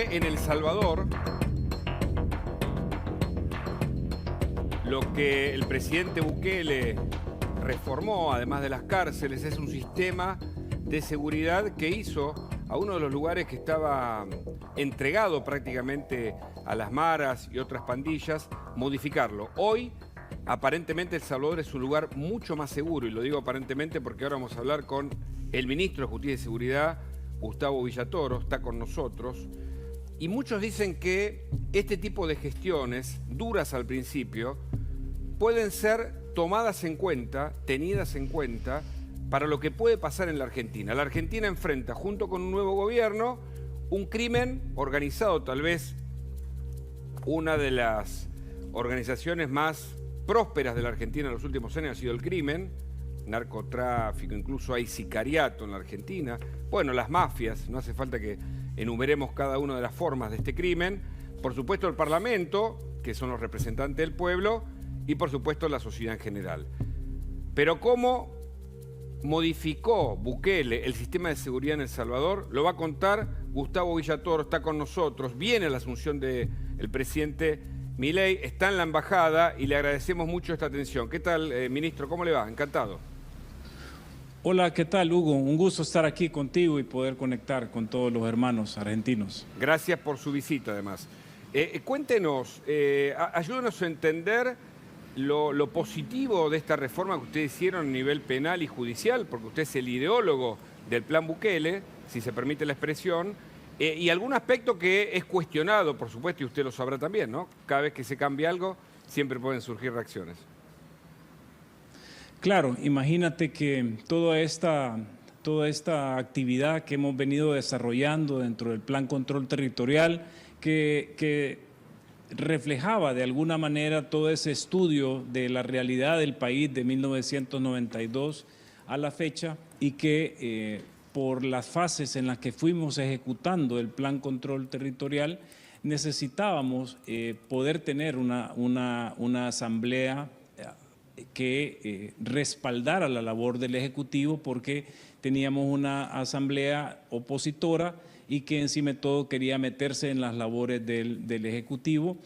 ocurre en El Salvador, lo que el presidente Bukele reformó, además de las cárceles, es un sistema de seguridad que hizo a uno de los lugares que estaba entregado prácticamente a las maras y otras pandillas, modificarlo. Hoy, aparentemente, El Salvador es un lugar mucho más seguro, y lo digo aparentemente porque ahora vamos a hablar con el ministro de Justicia y Seguridad, Gustavo Villatoro, está con nosotros, y muchos dicen que este tipo de gestiones, duras al principio, pueden ser tomadas en cuenta, tenidas en cuenta, para lo que puede pasar en la Argentina. La Argentina enfrenta, junto con un nuevo gobierno, un crimen organizado, tal vez una de las organizaciones más prósperas de la Argentina en los últimos años ha sido el crimen, narcotráfico, incluso hay sicariato en la Argentina. Bueno, las mafias, no hace falta que enumeremos cada una de las formas de este crimen. Por supuesto el Parlamento, que son los representantes del pueblo, y por supuesto la sociedad en general. Pero cómo modificó Bukele el sistema de seguridad en El Salvador, lo va a contar Gustavo Villatoro, está con nosotros, viene a la asunción del presidente Milei, está en la embajada y le agradecemos mucho esta atención. ¿Qué tal, ministro? ¿Cómo le va? Encantado. Hola, ¿qué tal, Hugo? Un gusto estar aquí contigo y poder conectar con todos los hermanos argentinos. Gracias por su visita, además. Cuéntenos, ayúdenos a entender lo positivo de esta reforma que ustedes hicieron a nivel penal y judicial, porque usted es el ideólogo del plan Bukele, si se permite la expresión, y algún aspecto que es cuestionado, por supuesto, y usted lo sabrá también, ¿no? Cada vez que se cambia algo, siempre pueden surgir reacciones. Claro, imagínate que toda esta actividad que hemos venido desarrollando dentro del Plan Control Territorial, que reflejaba de alguna manera todo ese estudio de la realidad del país de 1992 a la fecha, y que por las fases en las que fuimos ejecutando el Plan Control Territorial, necesitábamos poder tener una asamblea que respaldara la labor del Ejecutivo, porque teníamos una asamblea opositora y que encima de todo quería meterse en las labores del Ejecutivo.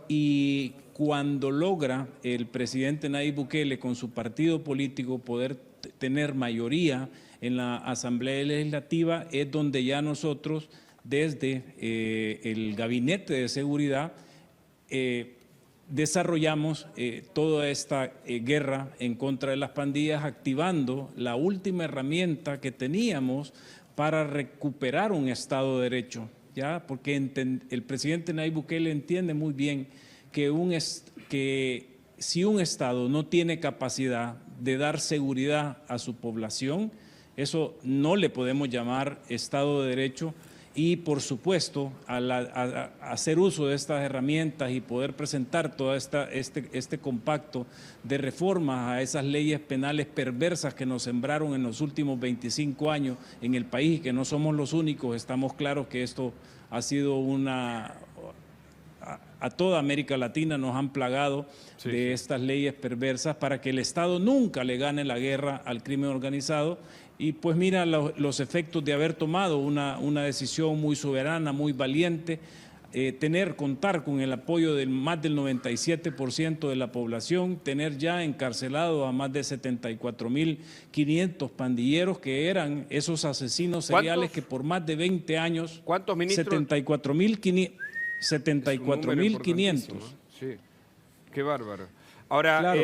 Y cuando logra el presidente Nayib Bukele con su partido político poder tener mayoría en la Asamblea Legislativa, es donde ya nosotros desde el Gabinete de Seguridad desarrollamos toda esta guerra en contra de las pandillas, activando la última herramienta que teníamos para recuperar un Estado de Derecho, ¿ya? Porque el presidente Nayib Bukele entiende muy bien que si un Estado no tiene capacidad de dar seguridad a su población, eso no le podemos llamar Estado de Derecho. Y por supuesto, al hacer uso de estas herramientas y poder presentar todo este compacto de reformas a esas leyes penales perversas que nos sembraron en los últimos 25 años en el país, que no somos los únicos, estamos claros que esto ha sido a toda América Latina nos han plagado de estas leyes perversas para que el Estado nunca le gane la guerra al crimen organizado. Y pues mira los efectos de haber tomado una decisión muy soberana, muy valiente, contar con el apoyo de más del 97% de la población, tener ya encarcelado a más de 74.500 pandilleros que eran esos asesinos seriales que por más de 20 años… ¿Cuántos, ministros? 74.500. Sí, qué bárbaro. Ahora, claro.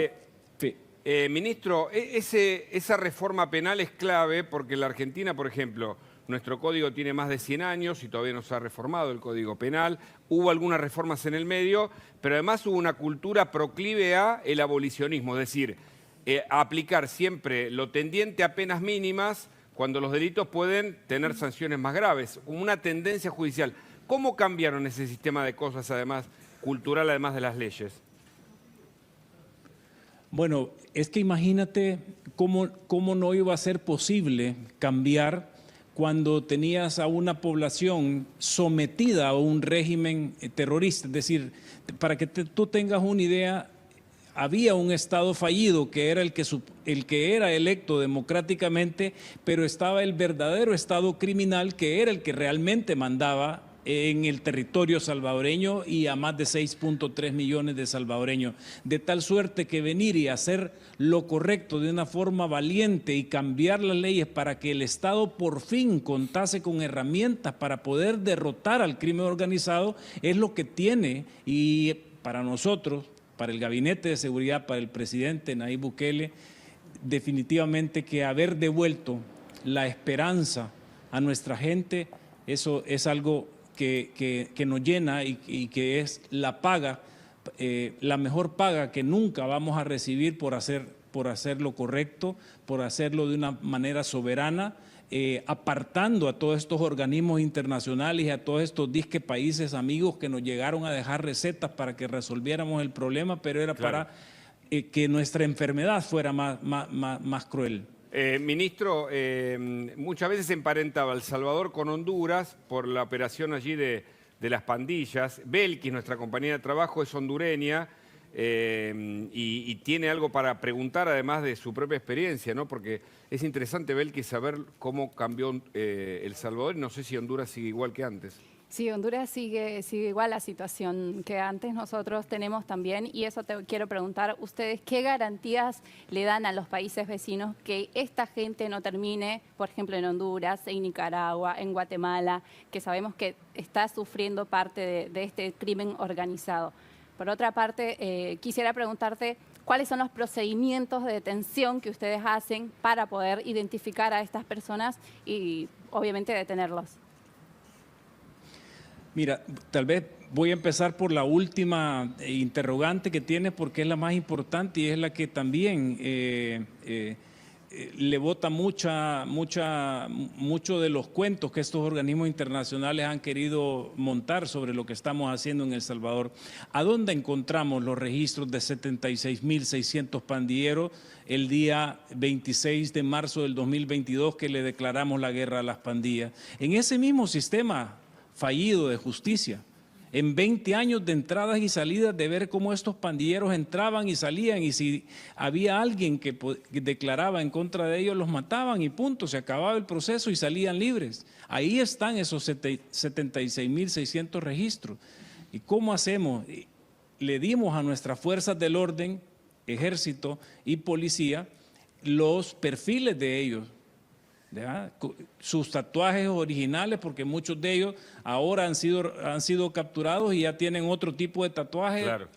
Ministro, esa reforma penal es clave porque la Argentina, por ejemplo, nuestro código tiene más de 100 años y todavía no se ha reformado el Código Penal. Hubo algunas reformas en el medio, pero además hubo una cultura proclive a el abolicionismo, es decir, a aplicar siempre lo tendiente a penas mínimas cuando los delitos pueden tener sanciones más graves, una tendencia judicial. ¿Cómo cambiaron ese sistema de cosas, además, cultural, además de las leyes? Bueno, es que imagínate cómo no iba a ser posible cambiar cuando tenías a una población sometida a un régimen terrorista. Es decir, para que tú tengas una idea, había un Estado fallido que era el que era electo democráticamente, pero estaba el verdadero Estado criminal que era el que realmente mandaba en el territorio salvadoreño y a más de 6.3 millones de salvadoreños. De tal suerte que venir y hacer lo correcto de una forma valiente y cambiar las leyes para que el Estado por fin contase con herramientas para poder derrotar al crimen organizado es lo que tiene, y para nosotros, para el Gabinete de Seguridad, para el presidente Nayib Bukele, definitivamente que haber devuelto la esperanza a nuestra gente, eso es algo que nos llena y que es la paga, la mejor paga que nunca vamos a recibir por hacer lo correcto, por hacerlo de una manera soberana, apartando a todos estos organismos internacionales y a todos estos disque países amigos que nos llegaron a dejar recetas para que resolviéramos el problema, pero era para que nuestra enfermedad fuera más cruel. Ministro, muchas veces se emparentaba El Salvador con Honduras por la operación allí de las pandillas. Belkis, nuestra compañera de trabajo, es hondureña y tiene algo para preguntar además de su propia experiencia, ¿no? Porque es interesante, Belkis, saber cómo cambió El Salvador y no sé si Honduras sigue igual que antes. Sí, Honduras sigue igual la situación que antes nosotros tenemos también, y eso te quiero preguntar, ustedes, ¿qué garantías le dan a los países vecinos que esta gente no termine, por ejemplo, en Honduras, en Nicaragua, en Guatemala, que sabemos que está sufriendo parte de este crimen organizado? Por otra parte, quisiera preguntarte, ¿cuáles son los procedimientos de detención que ustedes hacen para poder identificar a estas personas y, obviamente, detenerlos? Mira, tal vez voy a empezar por la última interrogante que tienes porque es la más importante y es la que también le bota mucho de los cuentos que estos organismos internacionales han querido montar sobre lo que estamos haciendo en El Salvador. ¿A dónde encontramos los registros de 76.600 pandilleros el día 26 de marzo del 2022 que le declaramos la guerra a las pandillas? En ese mismo sistema fallido de justicia, en 20 años de entradas y salidas, de ver cómo estos pandilleros entraban y salían, y si había alguien que declaraba en contra de ellos, los mataban y punto, se acababa el proceso y salían libres. Ahí están esos 76.600 registros. ¿Y cómo hacemos? Le dimos a nuestras fuerzas del orden, ejército y policía, los perfiles de ellos, ¿ya? Sus tatuajes originales, porque muchos de ellos ahora han sido capturados y ya tienen otro tipo de tatuaje, claro,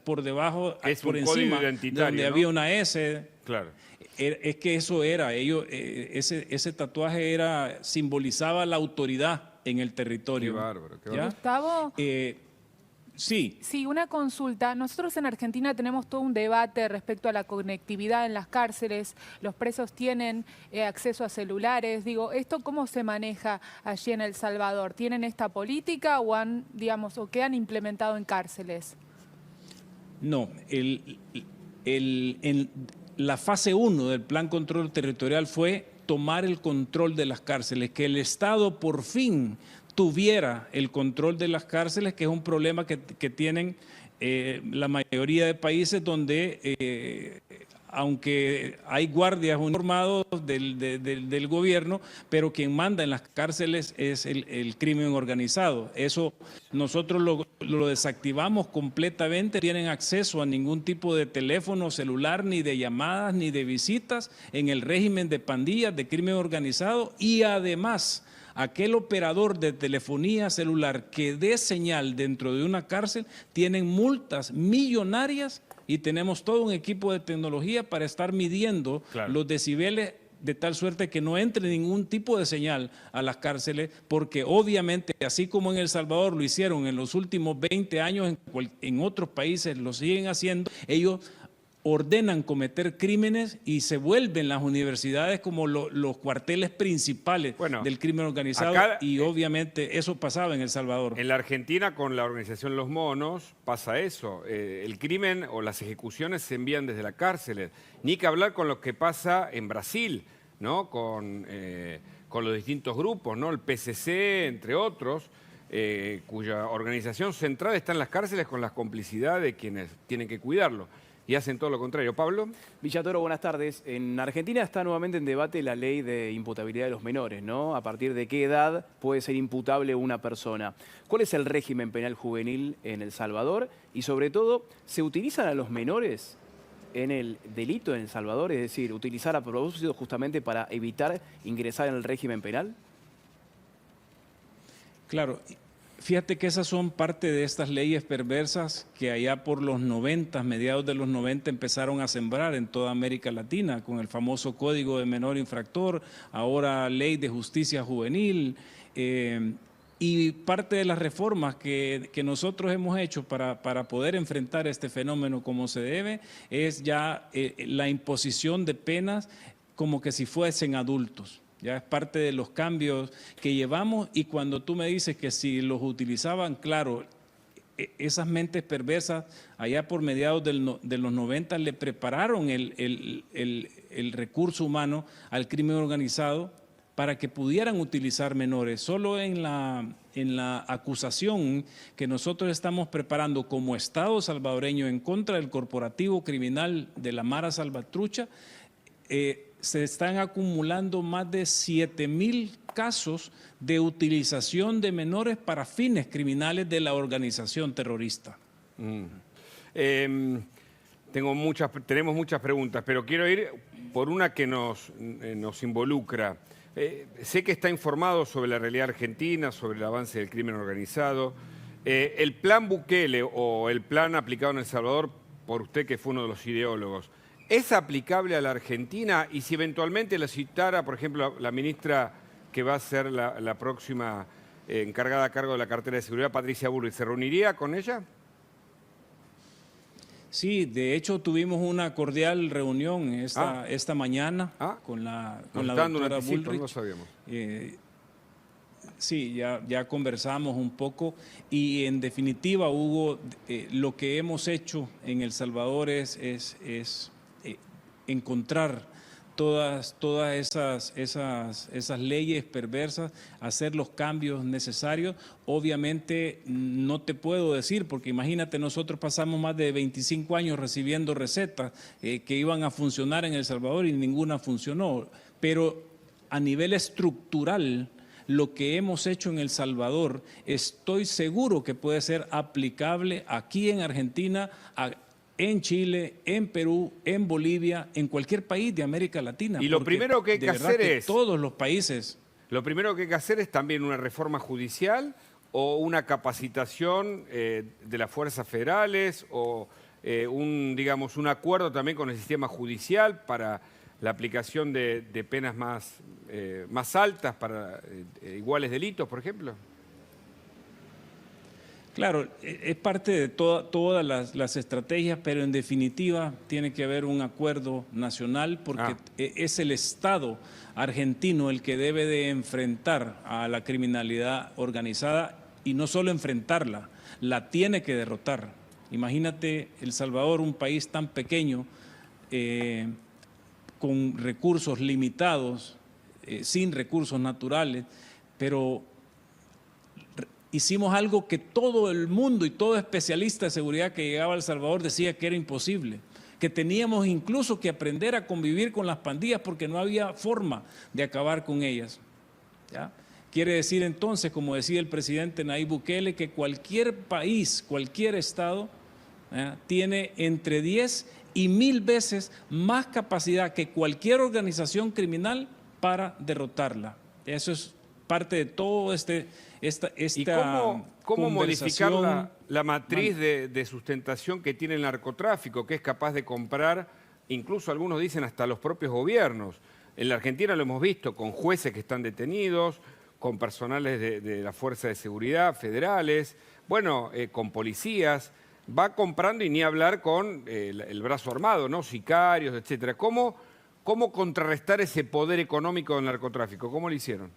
por debajo, por encima, donde, ¿no?, había una S. Claro. Es que eso era, ese tatuaje simbolizaba la autoridad en el territorio. Qué bárbaro, qué bárbaro. Gustavo. Sí. Sí, una consulta. Nosotros en Argentina tenemos todo un debate respecto a la conectividad en las cárceles. Los presos tienen acceso a celulares. Digo, ¿esto cómo se maneja allí en El Salvador? ¿Tienen esta política o qué han implementado en cárceles? No, la fase 1 del Plan Control Territorial fue tomar el control de las cárceles, que el Estado por fin tuviera el control de las cárceles, que es un problema que tienen la mayoría de países donde, aunque hay guardias uniformados del gobierno, pero quien manda en las cárceles es el crimen organizado. Eso nosotros lo desactivamos completamente. Tienen acceso a ningún tipo de teléfono celular, ni de llamadas, ni de visitas en el régimen de pandillas, de crimen organizado, y además aquel operador de telefonía celular que dé señal dentro de una cárcel tienen multas millonarias, y tenemos todo un equipo de tecnología para estar midiendo, claro, los decibeles, de tal suerte que no entre ningún tipo de señal a las cárceles, porque obviamente, así como en El Salvador lo hicieron en los últimos 20 años, en otros países lo siguen haciendo. Ellos ordenan cometer crímenes y se vuelven las universidades como los cuarteles principales, bueno, del crimen organizado, y obviamente eso pasaba en El Salvador. En la Argentina, con la organización Los Monos, pasa eso. El crimen o las ejecuciones se envían desde la cárcel. Ni que hablar con lo que pasa en Brasil, ¿no? Con los distintos grupos, ¿no? El PCC, entre otros, cuya organización central está en las cárceles con la complicidad de quienes tienen que cuidarlo. y hacen todo lo contrario. Pablo. Villatoro, buenas tardes. En Argentina está nuevamente en debate la ley de imputabilidad de los menores, ¿no? ¿A partir de qué edad puede ser imputable una persona? ¿Cuál es el régimen penal juvenil en El Salvador? Y sobre todo, ¿se utilizan a los menores en el delito en El Salvador? Es decir, utilizar a propósito justamente para evitar ingresar en el régimen penal. Claro. Fíjate que esas son parte de estas leyes perversas que allá por los 90, mediados de los 90, empezaron a sembrar en toda América Latina, con el famoso Código de Menor Infractor, ahora Ley de Justicia Juvenil, y parte de las reformas que nosotros hemos hecho para poder enfrentar este fenómeno como se debe, es ya la imposición de penas como que si fuesen adultos. Ya es parte de los cambios que llevamos, y cuando tú me dices que si los utilizaban, claro, esas mentes perversas allá por mediados de los 90 le prepararon el recurso humano al crimen organizado para que pudieran utilizar menores. Solo en la acusación que nosotros estamos preparando como Estado salvadoreño en contra del corporativo criminal de la Mara Salvatrucha, se están acumulando más de 7,000 casos de utilización de menores para fines criminales de la organización terrorista. Tenemos muchas preguntas, pero quiero ir por una que nos involucra. Sé que está informado sobre la realidad argentina, sobre el avance del crimen organizado. El plan Bukele o el plan aplicado en El Salvador, por usted que fue uno de los ideólogos, ¿es aplicable a la Argentina? Y si eventualmente la citara, por ejemplo, la ministra que va a ser la próxima encargada a cargo de la cartera de seguridad, Patricia Bullrich, ¿se reuniría con ella? Sí, de hecho tuvimos una cordial reunión esta mañana con la doctora Bullrich. No lo sabíamos. Sí, ya conversamos un poco y en definitiva, Hugo, lo que hemos hecho en El Salvador es encontrar todas esas leyes perversas, hacer los cambios necesarios. Obviamente no te puedo decir, porque imagínate, nosotros pasamos más de 25 años recibiendo recetas que iban a funcionar en El Salvador y ninguna funcionó, pero a nivel estructural, lo que hemos hecho en El Salvador, estoy seguro que puede ser aplicable aquí en Argentina, en Chile, en Perú, en Bolivia, en cualquier país de América Latina. Y lo primero que hay que hacer es... todos los países... Lo primero que hay que hacer es también una reforma judicial o una capacitación de las fuerzas federales o un acuerdo también con el sistema judicial para la aplicación de penas más altas para iguales delitos, por ejemplo. Claro, es parte de todas las estrategias, pero en definitiva tiene que haber un acuerdo nacional porque es el Estado argentino el que debe de enfrentar a la criminalidad organizada y no solo enfrentarla, la tiene que derrotar. Imagínate El Salvador, un país tan pequeño, con recursos limitados, sin recursos naturales, pero hicimos algo que todo el mundo y todo especialista de seguridad que llegaba a El Salvador decía que era imposible, que teníamos incluso que aprender a convivir con las pandillas porque no había forma de acabar con ellas. ¿Ya? Quiere decir entonces, como decía el presidente Nayib Bukele, que cualquier país, cualquier estado, tiene entre 10 y 1000 veces más capacidad que cualquier organización criminal para derrotarla. Eso es parte de todo esta ¿Y cómo modificar la matriz de sustentación que tiene el narcotráfico, que es capaz de comprar, incluso algunos dicen hasta los propios gobiernos? En la Argentina lo hemos visto con jueces que están detenidos, con personales de la Fuerza de Seguridad federales, bueno, con policías, va comprando y ni hablar con el brazo armado, ¿no? Sicarios, etcétera. ¿Cómo contrarrestar ese poder económico del narcotráfico? ¿Cómo lo hicieron?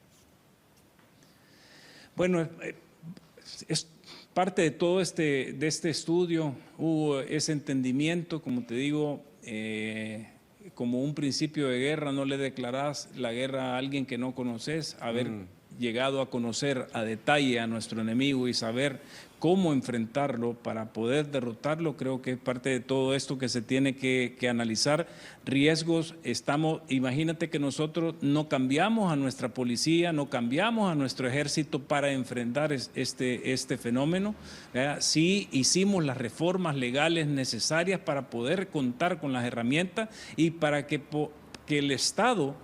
Bueno, es parte de todo este estudio, hubo ese entendimiento, como te digo, como un principio de guerra, no le declarás la guerra a alguien que no conoces. A ver, llegado a conocer a detalle a nuestro enemigo y saber cómo enfrentarlo para poder derrotarlo, creo que es parte de todo esto que se tiene que analizar. Riesgos, imagínate que nosotros no cambiamos a nuestra policía, no cambiamos a nuestro ejército para enfrentar este fenómeno. Sí hicimos las reformas legales necesarias para poder contar con las herramientas y para que el Estado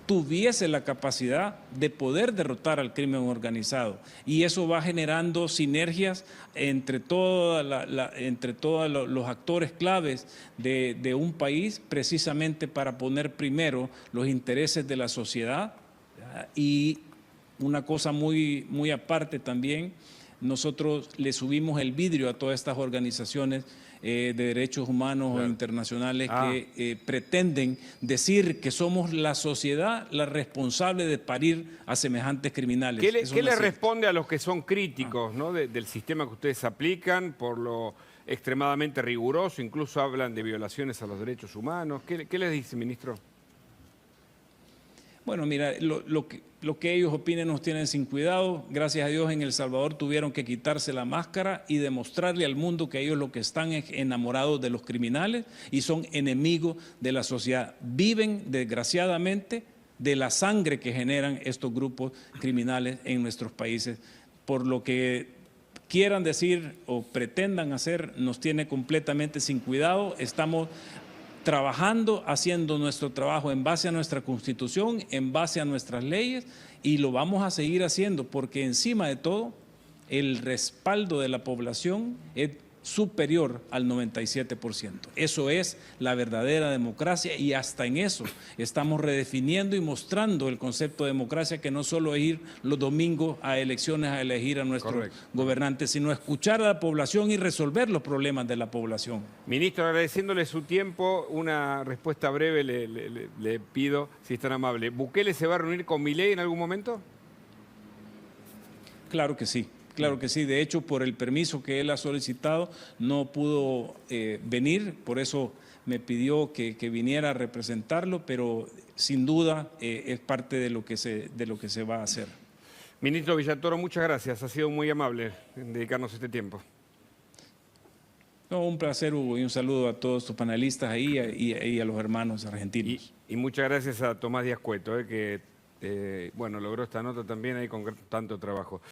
tuviese la capacidad de poder derrotar al crimen organizado. Y eso va generando sinergias entre todos los actores claves de un país, precisamente para poner primero los intereses de la sociedad. Y una cosa muy, muy aparte también, nosotros le subimos el vidrio a todas estas organizaciones de derechos humanos internacionales que pretenden decir que somos la sociedad la responsable de parir a semejantes criminales. ¿Qué le responde a los que son críticos, ¿no? del sistema que ustedes aplican por lo extremadamente riguroso? Incluso hablan de violaciones a los derechos humanos. ¿Qué les dice, ministro? Bueno, mira, lo que ellos opinen nos tienen sin cuidado. Gracias a Dios en El Salvador tuvieron que quitarse la máscara y demostrarle al mundo que ellos lo que están es enamorados de los criminales y son enemigos de la sociedad. Viven, desgraciadamente, de la sangre que generan estos grupos criminales en nuestros países. Por lo que quieran decir o pretendan hacer, nos tiene completamente sin cuidado. Estamos trabajando, haciendo nuestro trabajo en base a nuestra Constitución, en base a nuestras leyes, y lo vamos a seguir haciendo porque encima de todo el respaldo de la población es superior al 97%. Eso es la verdadera democracia y hasta en eso estamos redefiniendo y mostrando el concepto de democracia, que no solo es ir los domingos a elecciones a elegir a nuestros gobernantes, sino escuchar a la población y resolver los problemas de la población. Ministro, agradeciéndole su tiempo, una respuesta breve le pido, si es tan amable. ¿Bukele se va a reunir con Milei en algún momento? Claro que sí. Claro que sí, de hecho por el permiso que él ha solicitado no pudo venir, por eso me pidió que viniera a representarlo, pero sin duda es parte de lo que se va a hacer. Ministro Villatoro, muchas gracias, ha sido muy amable en dedicarnos este tiempo. No, un placer, Hugo, y un saludo a todos tus panelistas ahí y a los hermanos argentinos. Y muchas gracias a Tomás Díaz Cueto, que bueno, logró esta nota también ahí con tanto trabajo.